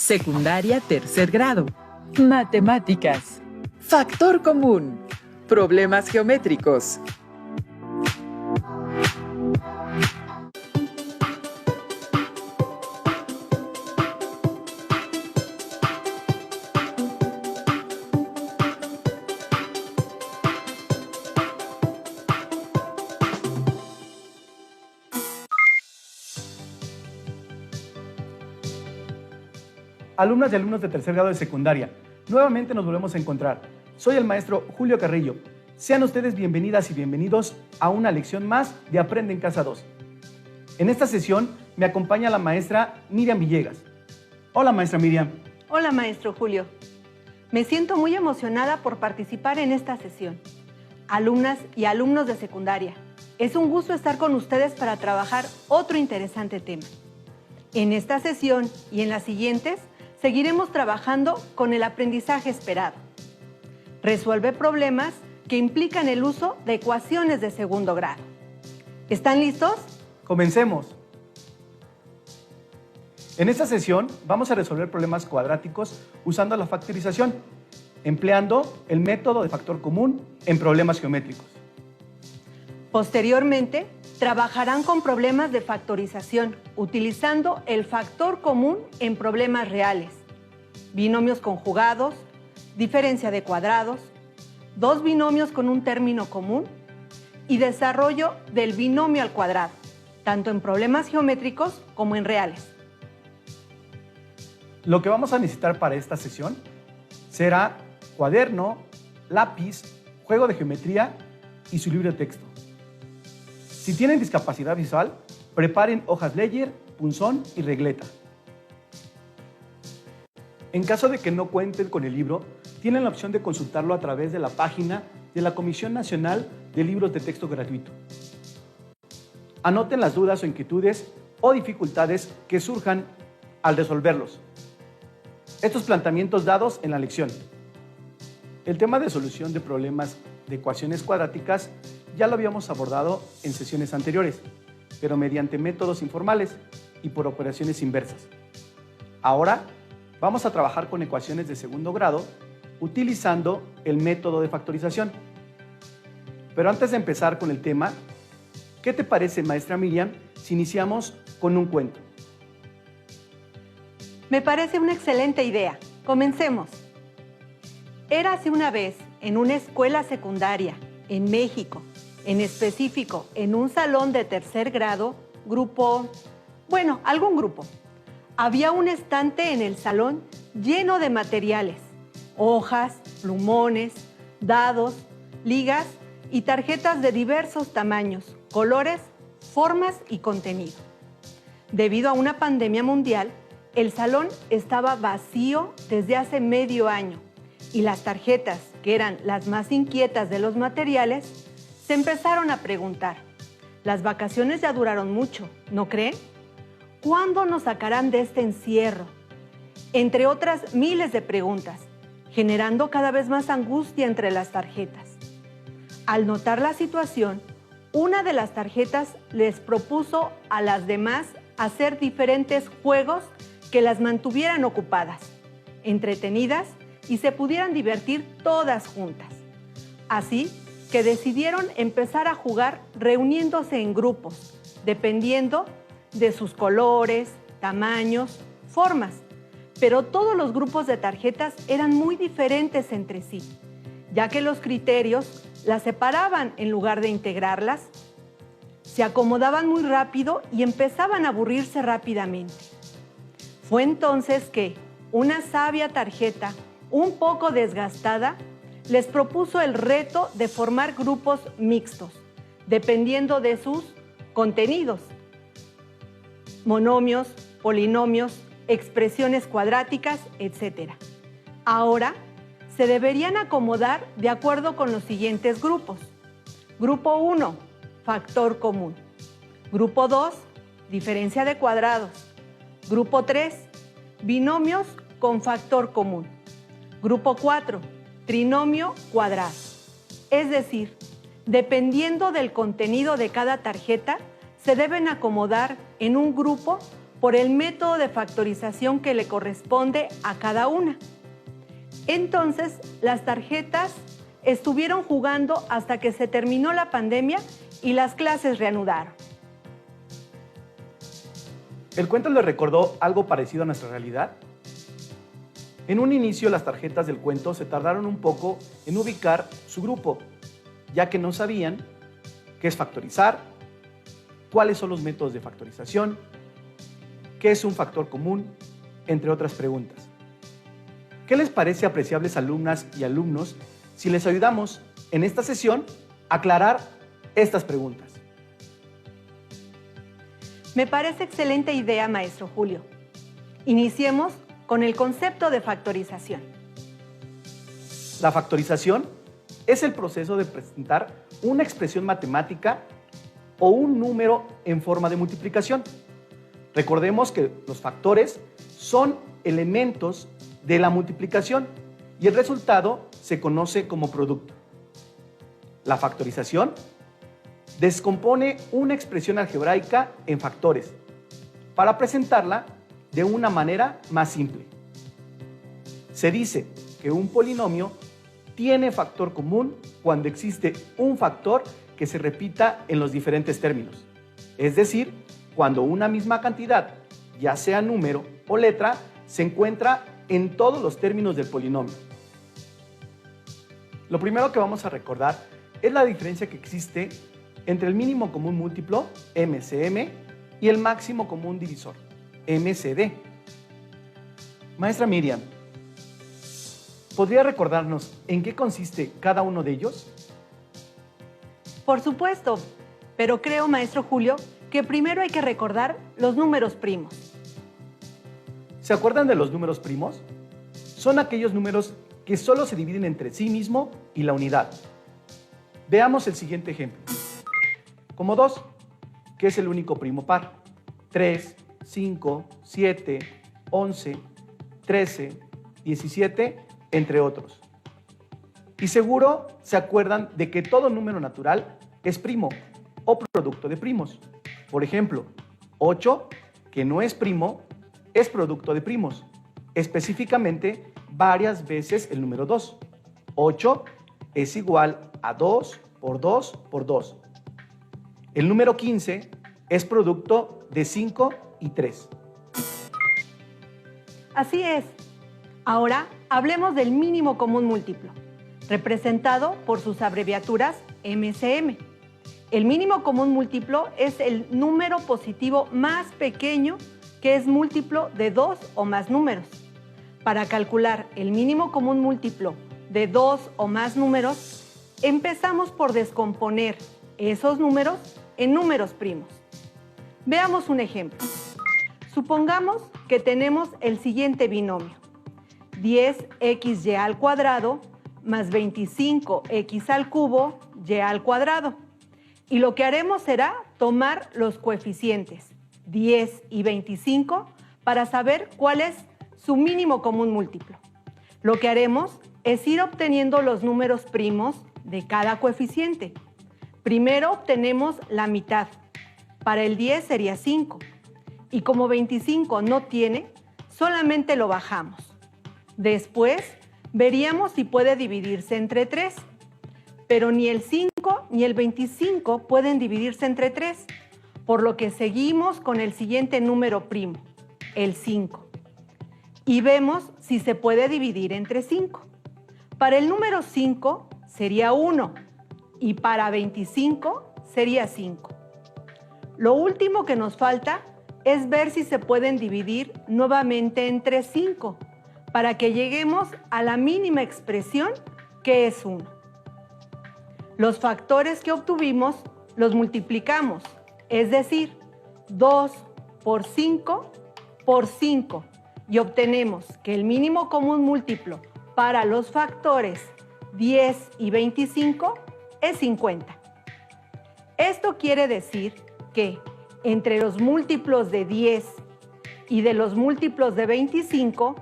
Secundaria tercer grado. Matemáticas. Factor común. Problemas geométricos. Alumnas y alumnos de tercer grado de secundaria, nuevamente nos volvemos a encontrar. Soy el maestro Julio Carrillo. Sean ustedes bienvenidas y bienvenidos a una lección más de Aprende en Casa 2. En esta sesión me acompaña la maestra Miriam Villegas. Hola, maestra Miriam. Hola, maestro Julio. Me siento muy emocionada por participar en esta sesión. Alumnas y alumnos de secundaria, es un gusto estar con ustedes para trabajar otro interesante tema. En esta sesión y en las siguientes, seguiremos trabajando con el aprendizaje esperado. Resuelve problemas que implican el uso de ecuaciones de segundo grado. ¿Están listos? Comencemos. En esta sesión vamos a resolver problemas cuadráticos usando la factorización, empleando el método de factor común en problemas geométricos. Posteriormente, trabajarán con problemas de factorización, utilizando el factor común en problemas reales, binomios conjugados, diferencia de cuadrados, dos binomios con un término común y desarrollo del binomio al cuadrado, tanto en problemas geométricos como en reales. Lo que vamos a necesitar para esta sesión será cuaderno, lápiz, juego de geometría y su libro de texto. Si tienen discapacidad visual, preparen hojas Ledger, punzón y regleta. En caso de que no cuenten con el libro, tienen la opción de consultarlo a través de la página de la Comisión Nacional de Libros de Texto Gratuito. Anoten las dudas o inquietudes o dificultades que surjan al resolverlos. Estos planteamientos dados en la lección. El tema de solución de problemas de ecuaciones cuadráticas ya lo habíamos abordado en sesiones anteriores, pero mediante métodos informales y por operaciones inversas. Ahora vamos a trabajar con ecuaciones de segundo grado utilizando el método de factorización. Pero antes de empezar con el tema, ¿qué te parece, maestra Miriam, si iniciamos con un cuento? Me parece una excelente idea. Comencemos. Érase una vez en una escuela secundaria en México, en específico en un salón de tercer grado, algún grupo. Había un estante en el salón lleno de materiales, hojas, plumones, dados, ligas y tarjetas de diversos tamaños, colores, formas y contenido. Debido a una pandemia mundial, el salón estaba vacío desde hace medio año y las tarjetas, que eran las más inquietas de los materiales, se empezaron a preguntar: las vacaciones ya duraron mucho, ¿no creen? ¿Cuándo nos sacarán de este encierro? Entre otras miles de preguntas, generando cada vez más angustia entre las tarjetas. Al notar la situación, una de las tarjetas les propuso a las demás hacer diferentes juegos que las mantuvieran ocupadas, entretenidas y se pudieran divertir todas juntas. Así que decidieron empezar a jugar reuniéndose en grupos, dependiendo de sus colores, tamaños, formas. Pero todos los grupos de tarjetas eran muy diferentes entre sí, ya que los criterios las separaban en lugar de integrarlas, se acomodaban muy rápido y empezaban a aburrirse rápidamente. Fue entonces que una sabia tarjeta, un poco desgastada, les propuso el reto de formar grupos mixtos, dependiendo de sus contenidos: monomios, polinomios, expresiones cuadráticas, etc. Ahora se deberían acomodar de acuerdo con los siguientes grupos. Grupo 1, factor común. Grupo 2, diferencia de cuadrados. Grupo 3, binomios con factor común. Grupo 4, trinomio cuadrado. Es decir, dependiendo del contenido de cada tarjeta, se deben acomodar en un grupo por el método de factorización que le corresponde a cada una. Entonces, las tarjetas estuvieron jugando hasta que se terminó la pandemia y las clases reanudaron. ¿El cuento le recordó algo parecido a nuestra realidad? En un inicio, las tarjetas del cuento se tardaron un poco en ubicar su grupo, ya que no sabían qué es factorizar, cuáles son los métodos de factorización, qué es un factor común, entre otras preguntas. ¿Qué les parece, apreciables alumnas y alumnos, si les ayudamos en esta sesión a aclarar estas preguntas? Me parece excelente idea, maestro Julio. Iniciemos con el concepto de factorización. La factorización es el proceso de presentar una expresión matemática o un número en forma de multiplicación. Recordemos que los factores son elementos de la multiplicación y el resultado se conoce como producto. La factorización descompone una expresión algebraica en factores para presentarla de una manera más simple. Se dice que un polinomio tiene factor común cuando existe un factor que se repita en los diferentes términos, es decir, cuando una misma cantidad, ya sea número o letra, se encuentra en todos los términos del polinomio. Lo primero que vamos a recordar es la diferencia que existe entre el mínimo común múltiplo, MCM, y el máximo común divisor, MCD. Maestra Miriam, ¿podría recordarnos en qué consiste cada uno de ellos? Por supuesto, pero creo, maestro Julio, que primero hay que recordar los números primos. ¿Se acuerdan de los números primos? Son aquellos números que solo se dividen entre sí mismo y la unidad. Veamos el siguiente ejemplo. Como 2, que es el único primo par. 3, 5, 7, 11, 13, 17, entre otros. Y seguro se acuerdan de que todo número natural es primo o producto de primos. Por ejemplo, 8, que no es primo, es producto de primos. Específicamente, varias veces el número 2. 8 es igual a 2 por 2 por 2. El número 15 es producto de 5 y 3. Así es. Ahora hablemos del mínimo común múltiplo, representado por sus abreviaturas MCM. El mínimo común múltiplo es el número positivo más pequeño que es múltiplo de 2 o más números. Para calcular el mínimo común múltiplo de 2 o más números, empezamos por descomponer esos números en números primos. Veamos un ejemplo. Supongamos que tenemos el siguiente binomio: 10xy al cuadrado más 25x al cubo y al cuadrado. Y lo que haremos será tomar los coeficientes 10 y 25 para saber cuál es su mínimo común múltiplo. Lo que haremos es ir obteniendo los números primos de cada coeficiente. Primero obtenemos la mitad. Para el 10 sería 5. Y como 25 no tiene, solamente lo bajamos. Después veríamos si puede dividirse entre 3. Pero ni el 5 ni el 25 pueden dividirse entre 3, por lo que seguimos con el siguiente número primo, el 5. Y vemos si se puede dividir entre 5. Para el número 5 sería 1 y para 25 sería 5. Lo último que nos falta es ver si se pueden dividir nuevamente entre 5 para que lleguemos a la mínima expresión, que es 1. Los factores que obtuvimos los multiplicamos, es decir, 2 por 5 por 5, y obtenemos que el mínimo común múltiplo para los factores 10 y 25 es 50. Esto quiere decir que entre los múltiplos de 10 y de los múltiplos de 25,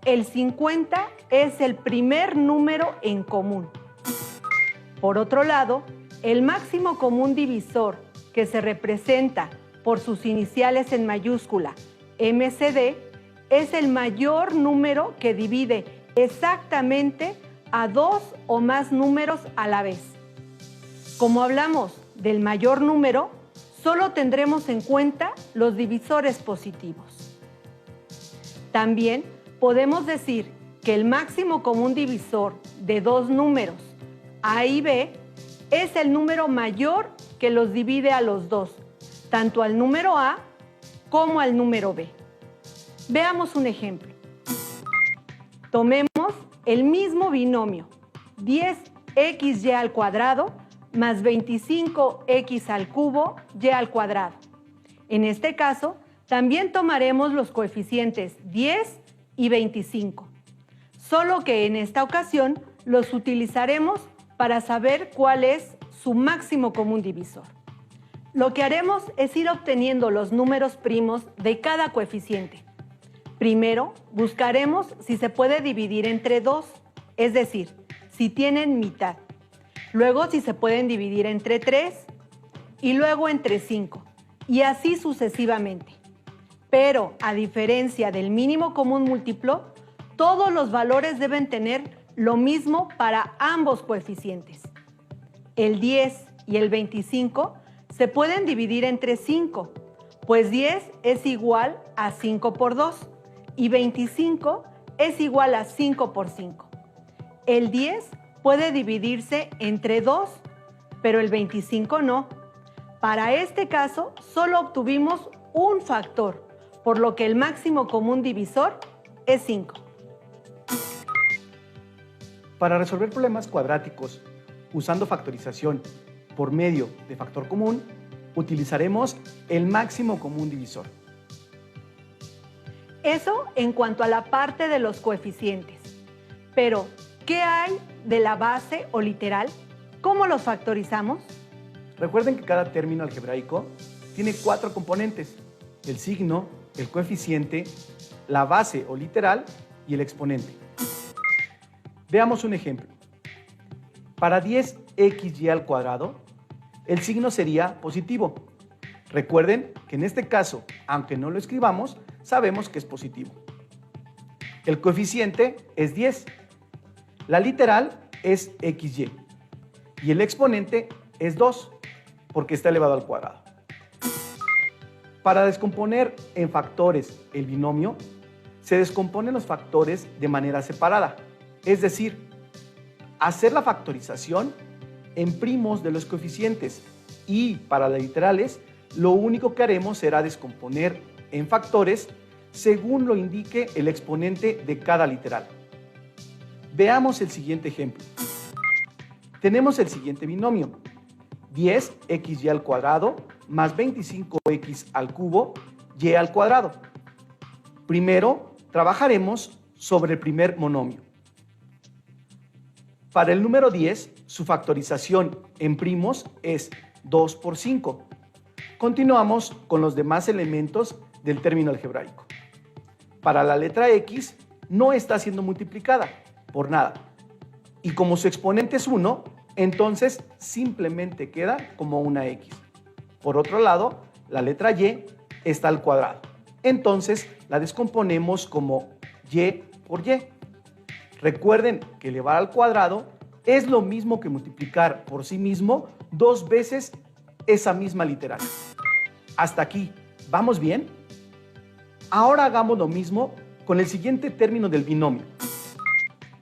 el 50 es el primer número en común. Por otro lado, el máximo común divisor, que se representa por sus iniciales en mayúscula MCD es el mayor número que divide exactamente a dos o más números a la vez. Como hablamos del mayor número, solo tendremos en cuenta los divisores positivos. También podemos decir que el máximo común divisor de dos números, A y B, es el número mayor que los divide a los dos, tanto al número A como al número B. Veamos un ejemplo. Tomemos el mismo binomio, 10xy al cuadrado más 25x al cubo y al cuadrado. En este caso, también tomaremos los coeficientes 10 y 25, solo que en esta ocasión los utilizaremos para saber cuál es su máximo común divisor. Lo que haremos es ir obteniendo los números primos de cada coeficiente. Primero, buscaremos si se puede dividir entre 2, es decir, si tienen mitad. Luego, si se pueden dividir entre 3 y luego entre 5, y así sucesivamente. Pero, a diferencia del mínimo común múltiplo, todos los valores deben tener lo mismo para ambos coeficientes. El 10 y el 25 se pueden dividir entre 5, pues 10 es igual a 5 por 2 y 25 es igual a 5 por 5. El 10 puede dividirse entre 2, pero el 25 no. Para este caso, solo obtuvimos un factor, por lo que el máximo común divisor es 5. Para resolver problemas cuadráticos usando factorización por medio de factor común, utilizaremos el máximo común divisor. Eso en cuanto a la parte de los coeficientes. Pero, ¿qué hay de la base o literal? ¿Cómo los factorizamos? Recuerden que cada término algebraico tiene 4 componentes: el signo, el coeficiente, la base o literal y el exponente. Veamos un ejemplo. Para 10xy al cuadrado, el signo sería positivo. Recuerden que en este caso, aunque no lo escribamos, sabemos que es positivo. El coeficiente es 10. La literal es xy. Y el exponente es 2, porque está elevado al cuadrado. Para descomponer en factores el binomio, se descomponen los factores de manera separada. Es decir, hacer la factorización en primos de los coeficientes, y para las literales lo único que haremos será descomponer en factores según lo indique el exponente de cada literal. Veamos el siguiente ejemplo. Tenemos el siguiente binomio: 10xy al cuadrado más 25x al cubo y al cuadrado. Primero trabajaremos sobre el primer monomio. Para el número 10, su factorización en primos es 2 por 5. Continuamos con los demás elementos del término algebraico. Para la letra x, no está siendo multiplicada por nada. Y como su exponente es 1, entonces simplemente queda como una x. Por otro lado, la letra y está al cuadrado. Entonces la descomponemos como y por y. Recuerden que elevar al cuadrado es lo mismo que multiplicar por sí mismo 2 veces esa misma literal. Hasta aquí, ¿vamos bien? Ahora hagamos lo mismo con el siguiente término del binomio.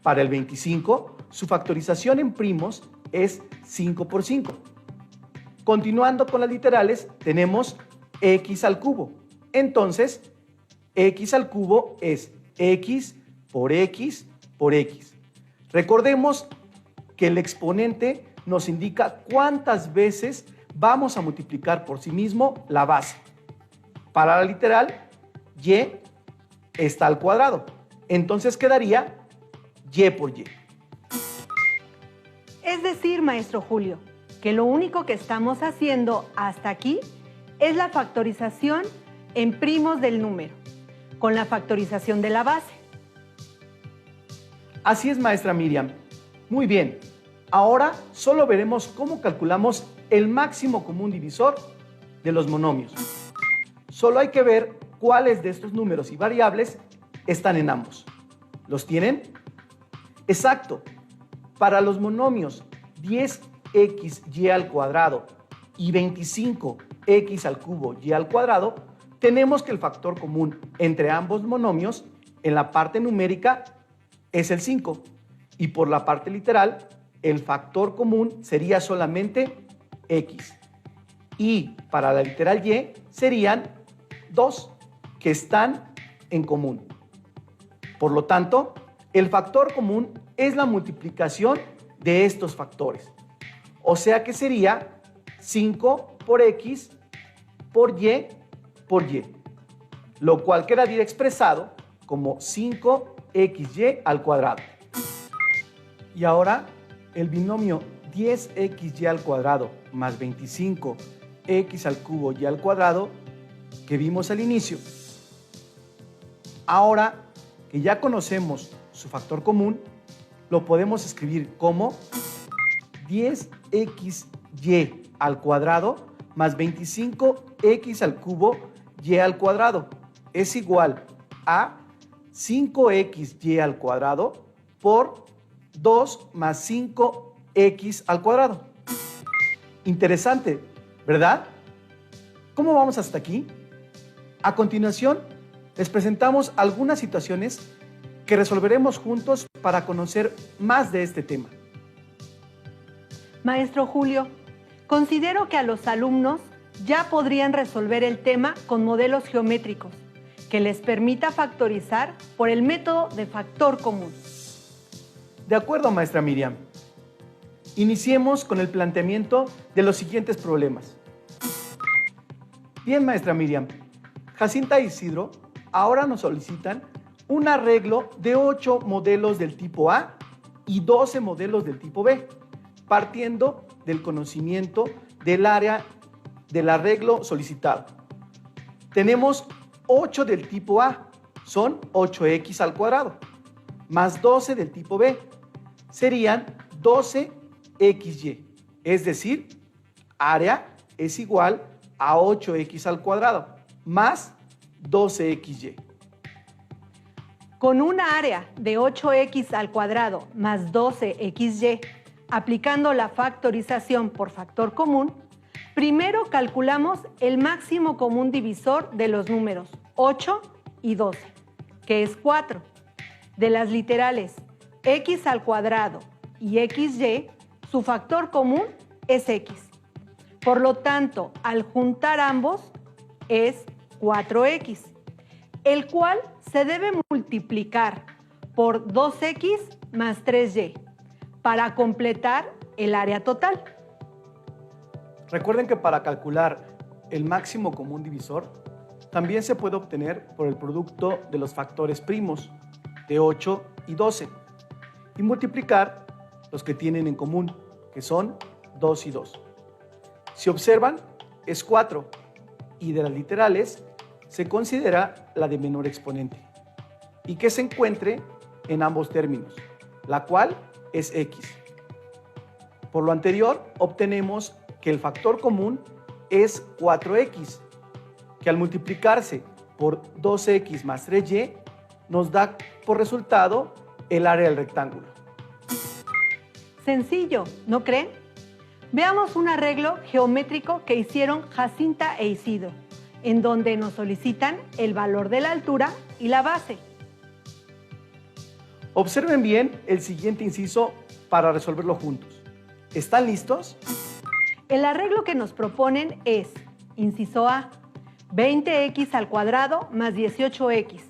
Para el 25, su factorización en primos es 5 por 5. Continuando con las literales, tenemos x al cubo. Entonces, x al cubo es x por x por x. Recordemos que el exponente nos indica cuántas veces vamos a multiplicar por sí mismo la base. Para la literal, y está al cuadrado. Entonces quedaría y por y. Es decir, maestro Julio, que lo único que estamos haciendo hasta aquí es la factorización en primos del número, con la factorización de la base. Así es, maestra Miriam. Muy bien. Ahora solo veremos cómo calculamos el máximo común divisor de los monomios. Solo hay que ver cuáles de estos números y variables están en ambos. ¿Los tienen? Exacto. Para los monomios 10xy al cuadrado y 25x al cubo y al cuadrado, tenemos que el factor común entre ambos monomios en la parte numérica es el 5 y por la parte literal el factor común sería solamente x y para la literal y serían 2 que están en común. Por lo tanto, el factor común es la multiplicación de estos factores. O sea que sería 5 por x por y, lo cual quedaría expresado como 5xy al cuadrado. Y ahora el binomio 10xy al cuadrado más 25x al cubo y al cuadrado que vimos al inicio. Ahora que ya conocemos su factor común, lo podemos escribir como 10xy al cuadrado más 25x al cubo y al cuadrado es igual a 5xy al cuadrado por 2 más 5x al cuadrado. Interesante, ¿verdad? ¿Cómo vamos hasta aquí? A continuación, les presentamos algunas situaciones que resolveremos juntos para conocer más de este tema. Maestro Julio, considero que a los alumnos ya podrían resolver el tema con modelos geométricos que les permita factorizar por el método de factor común. De acuerdo, maestra Miriam. Iniciemos con el planteamiento de los siguientes problemas. Bien, maestra Miriam. Jacinta e Isidro ahora nos solicitan un arreglo de 8 modelos del tipo A y 12 modelos del tipo B, partiendo del conocimiento del área del arreglo solicitado. Tenemos 8 del tipo A, son 8x al cuadrado, más 12 del tipo B, serían 12xy, es decir, área es igual a 8x al cuadrado, más 12xy. Con una área de 8x al cuadrado más 12xy, aplicando la factorización por factor común, primero calculamos el máximo común divisor de los números 8 y 12, que es 4. De las literales x al cuadrado y xy, su factor común es x. Por lo tanto, al juntar ambos es 4x, el cual se debe multiplicar por 2x más 3y para completar el área total. Recuerden que para calcular el máximo común divisor, también se puede obtener por el producto de los factores primos de 8 y 12 y multiplicar los que tienen en común, que son 2 y 2. Si observan, es 4 y de las literales se considera la de menor exponente y que se encuentre en ambos términos, la cual es x. Por lo anterior, obtenemos que el factor común es 4x, que al multiplicarse por 2x más 3y nos da por resultado el área del rectángulo. Sencillo, ¿no creen? Veamos un arreglo geométrico que hicieron Jacinta e Isidro, en donde nos solicitan el valor de la altura y la base. Observen bien el siguiente inciso para resolverlo juntos. ¿Están listos? El arreglo que nos proponen es, inciso A, 20x al cuadrado más 18x.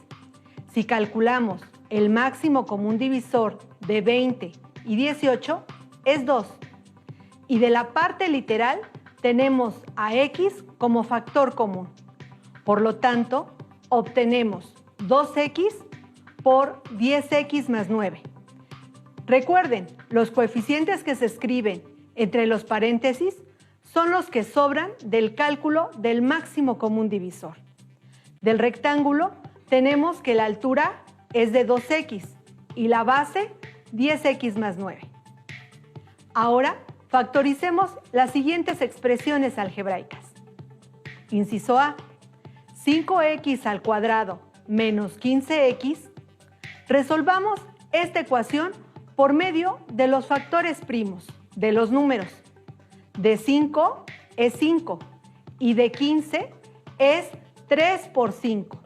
Si calculamos el máximo común divisor de 20 y 18, es 2. Y de la parte literal tenemos a x como factor común. Por lo tanto, obtenemos 2x por 10x más 9. Recuerden, los coeficientes que se escriben entre los paréntesis son los que sobran del cálculo del máximo común divisor. Del rectángulo tenemos que la altura es de 2x y la base 10x más 9. Ahora factoricemos las siguientes expresiones algebraicas. Inciso A, 5x al cuadrado menos 15x, resolvamos esta ecuación por medio de los factores primos de los números. De 5 es 5 y de 15 es 3 por 5.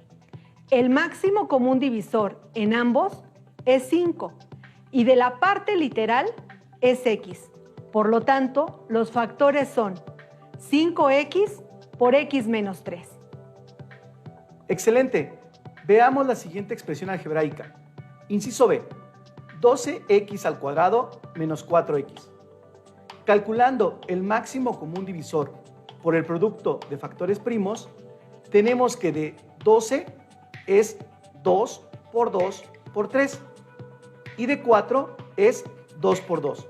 El máximo común divisor en ambos es 5 y de la parte literal es x. Por lo tanto, los factores son 5x por x menos 3. Excelente. Veamos la siguiente expresión algebraica. Inciso B, 12x al cuadrado menos 4x. Calculando el máximo común divisor por el producto de factores primos, tenemos que de 12 es 2 por 2 por 3 y de 4 es 2 por 2.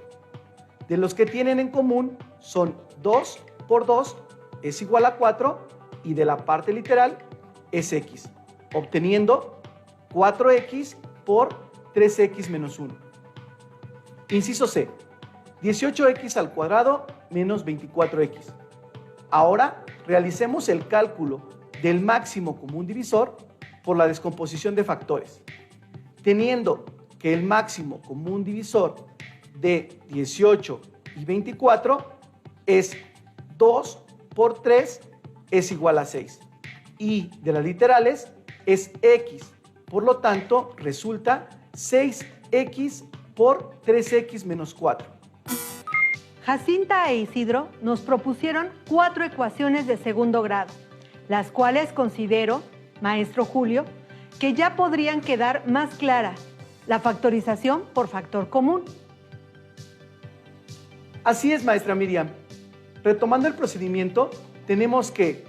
De los que tienen en común son 2 por 2 es igual a 4 y de la parte literal es x, obteniendo 4x por 3x menos 1. Inciso C, 18x al cuadrado menos 24x. Ahora realicemos el cálculo del máximo común divisor por la descomposición de factores, teniendo que el máximo común divisor de 18 y 24 es 2 por 3 es igual a 6 y de las literales es x, por lo tanto resulta 6x por 3x menos 4. Jacinta e Isidro nos propusieron 4 ecuaciones de segundo grado, las cuales considero, maestro Julio, que ya podrían quedar más claras. La factorización por factor común. Así es, maestra Miriam. Retomando el procedimiento, tenemos que,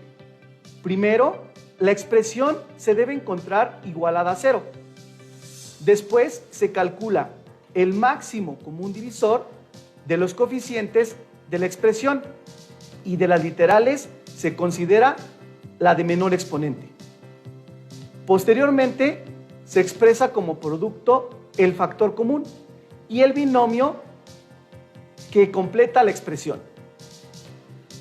primero, la expresión se debe encontrar igualada a 0. Después se calcula el máximo común divisor de los coeficientes de la expresión y de las literales se considera la de menor exponente. Posteriormente, se expresa como producto el factor común y el binomio que completa la expresión.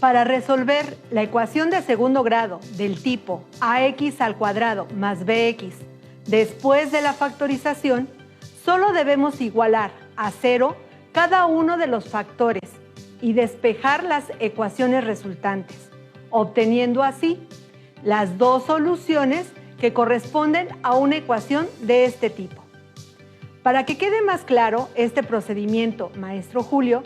Para resolver la ecuación de segundo grado del tipo ax al cuadrado más bx después de la factorización, solo debemos igualar a 0 cada uno de los factores y despejar las ecuaciones resultantes, obteniendo así las dos soluciones que corresponden a una ecuación de este tipo. Para que quede más claro este procedimiento, maestro Julio,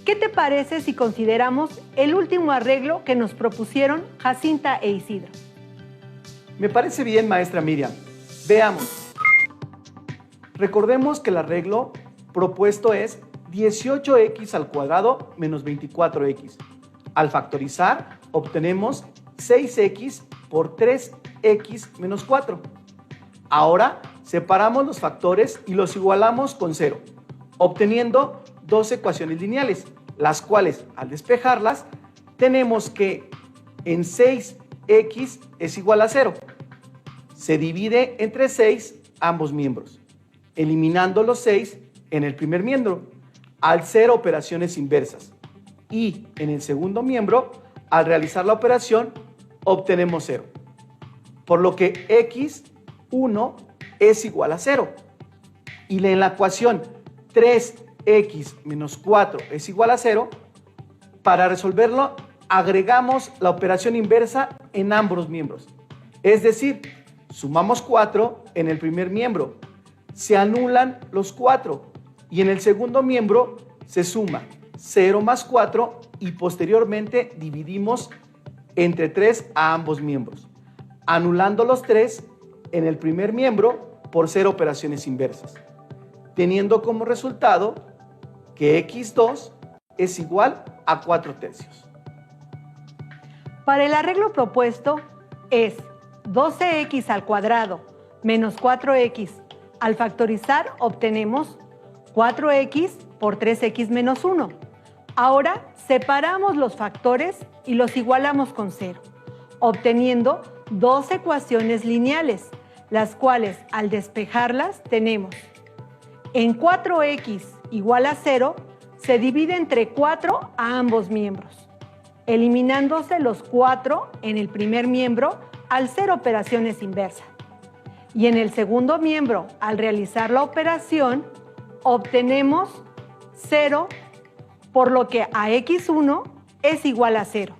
¿qué te parece si consideramos el último arreglo que nos propusieron Jacinta e Isidro? Me parece bien, maestra Miriam. Veamos. Recordemos que el arreglo propuesto es 18x al cuadrado menos 24x. Al factorizar, obtenemos 6x por 3x menos 4. Ahora, separamos los factores y los igualamos con 0, obteniendo dos ecuaciones lineales, las cuales, al despejarlas, tenemos que en 6x es igual a 0. Se divide entre 6 ambos miembros, eliminando los 6 en el primer miembro, al ser operaciones inversas. Y en el segundo miembro, al realizar la operación, obtenemos 0. Por lo que x1 es igual a 0. Y en la ecuación 3x menos 4 es igual a 0, para resolverlo agregamos la operación inversa en ambos miembros. Es decir, sumamos 4 en el primer miembro, se anulan los 4 y en el segundo miembro se suma 0 más 4 y posteriormente dividimos entre 3 a ambos miembros, anulando los 3 en el primer miembro por ser operaciones inversas, teniendo como resultado que x2 es igual a 4/3. Para el arreglo propuesto es 12x al cuadrado menos 4x. Al factorizar obtenemos 4x por 3x menos 1. Ahora separamos los factores y los igualamos con 0, obteniendo dos ecuaciones lineales, las cuales al despejarlas tenemos en 4x igual a 0 se divide entre 4 a ambos miembros, eliminándose los 4 en el primer miembro al hacer operaciones inversas. Y en el segundo miembro, al realizar la operación, obtenemos 0, por lo que a x1 es igual a 0.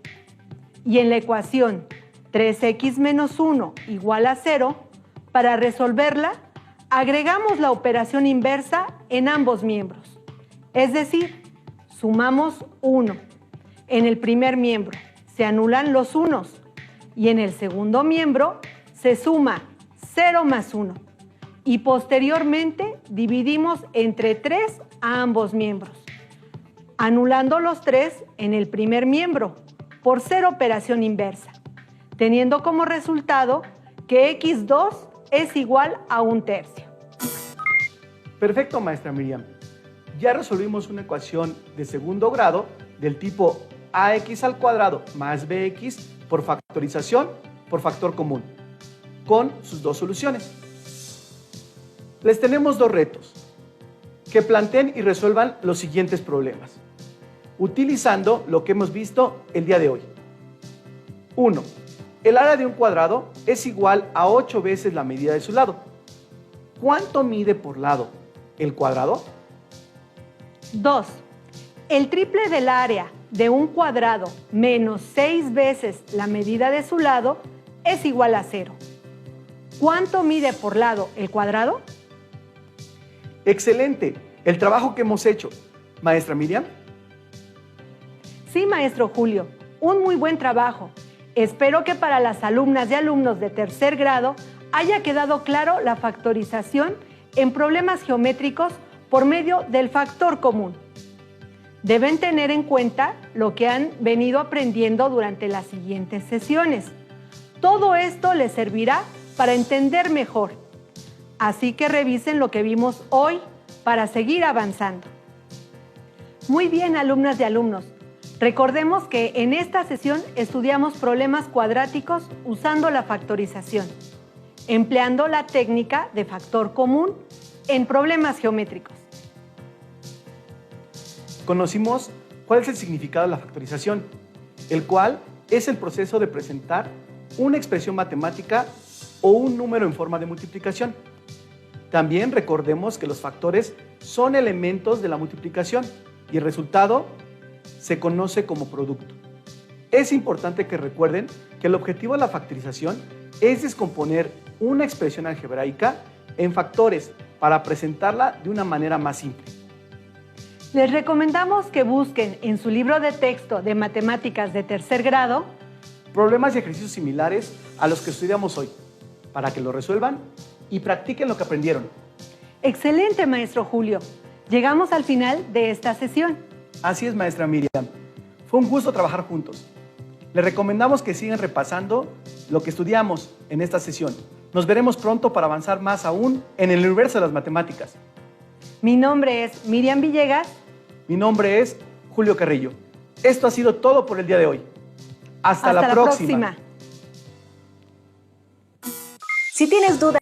Y en la ecuación 3x menos 1 igual a 0, para resolverla, agregamos la operación inversa en ambos miembros. Es decir, sumamos 1. En el primer miembro se anulan los unos y en el segundo miembro se suma 0 más 1. Y posteriormente dividimos entre 3 a ambos miembros, anulando los 3 en el primer miembro por ser operación inversa, teniendo como resultado que x2 es igual a 1/3. Perfecto, maestra Miriam. Ya resolvimos una ecuación de segundo grado del tipo ax al cuadrado más bx por factorización por factor común, con sus dos soluciones. Les tenemos dos retos: que planteen y resuelvan los siguientes problemas, utilizando lo que hemos visto el día de hoy. 1. El área de un cuadrado es igual a 8 veces la medida de su lado. ¿Cuánto mide por lado el cuadrado? 2. El triple del área de un cuadrado menos 6 veces la medida de su lado es igual a 0. ¿Cuánto mide por lado el cuadrado? Excelente el trabajo que hemos hecho. Maestra Miriam. Sí, maestro Julio, un muy buen trabajo. Espero que para las alumnas y alumnos de tercer grado haya quedado claro la factorización en problemas geométricos por medio del factor común. Deben tener en cuenta lo que han venido aprendiendo durante las siguientes sesiones. Todo esto les servirá para entender mejor. Así que revisen lo que vimos hoy para seguir avanzando. Muy bien, alumnas y alumnos. Recordemos que en esta sesión estudiamos problemas cuadráticos usando la factorización, empleando la técnica de factor común en problemas geométricos. Conocimos cuál es el significado de la factorización, el cual es el proceso de presentar una expresión matemática o un número en forma de multiplicación. También recordemos que los factores son elementos de la multiplicación y el resultado se conoce como producto. Es importante que recuerden que el objetivo de la factorización es descomponer una expresión algebraica en factores para presentarla de una manera más simple. Les recomendamos que busquen en su libro de texto de matemáticas de tercer grado problemas y ejercicios similares a los que estudiamos hoy, para que lo resuelvan y practiquen lo que aprendieron. Excelente, maestro Julio. Llegamos al final de esta sesión. Así es, maestra Miriam. Fue un gusto trabajar juntos. Les recomendamos que sigan repasando lo que estudiamos en esta sesión. Nos veremos pronto para avanzar más aún en el universo de las matemáticas. Mi nombre es Miriam Villegas. Mi nombre es Julio Carrillo. Esto ha sido todo por el día de hoy. Hasta la próxima. Si tienes dudas